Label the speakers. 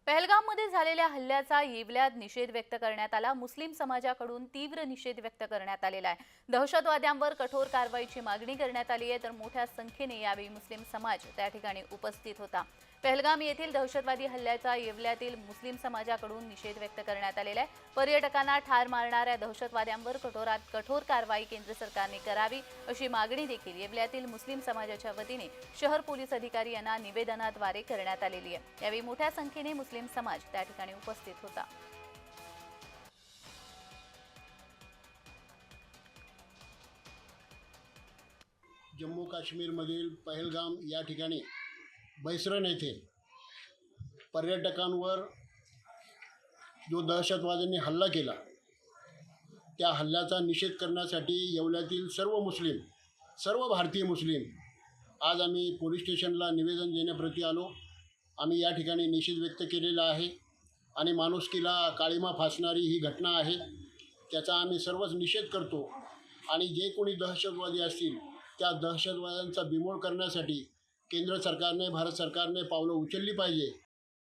Speaker 1: पहलगाममध्ये झालेल्या हल्ल्याचा येवल्यात निषेध व्यक्त करण्यात आला। मुस्लिम समाजाकडून तीव्र निषेध व्यक्त करण्यात आलेला आहे। दहशतवाद्यांवर कठोर कारवाईची मागणी करण्यात आली आहे, तर मोठ्या संख्येने यावेळी मुस्लिम समाज त्या ठिकाणी उपस्थित होता। पहलगाम येथील दहशतवादी हल्ल्याचा येवल्यातील मुस्लिम समाजाकडून निषेध व्यक्त करण्यात आलेला आहे। पर्यटकांना ठार मारणाऱ्या दहशतवाद्यांवर कठोरात कठोर कारवाई केंद्र सरकारने करावी अशी मागणी देखील येवल्यातील मुस्लिम समाजाच्या वतीने शहर पोलीस अधिकारी यांना निवेदनाद्वारे करण्यात आलेली आहे। यावेळी मोठ्या संख्येने मुस्लिम समाज त्या ठिकाणी उपस्थित होता।
Speaker 2: जम्मू काश्मीरमधील पहलगाम या ठिकाणी बैसरण येथे पर्यटकांवर जो दहशतवाद्यांनी हल्ला केला त्या हल्ल्याचा निषेध करण्यासाठी येवल्यातील सर्व भारतीय मुस्लिम आज आम्ही पोलीस स्टेशनला निवेदन देण्याप्रती आलो। आम्ही या ठिकाणी निषेध व्यक्त केलेला आहे आणि माणुसकीला काळिमा फासणारी ही घटना आहे, त्याचा आम्ही सर्वच निषेध करतो। आणि जे कोणी दहशतवादी असतील त्या दहशतवाद्यांचा बिमोड करण्यासाठी केंद्र सरकारने, भारत सरकारने पावलं उचलली पाहिजे।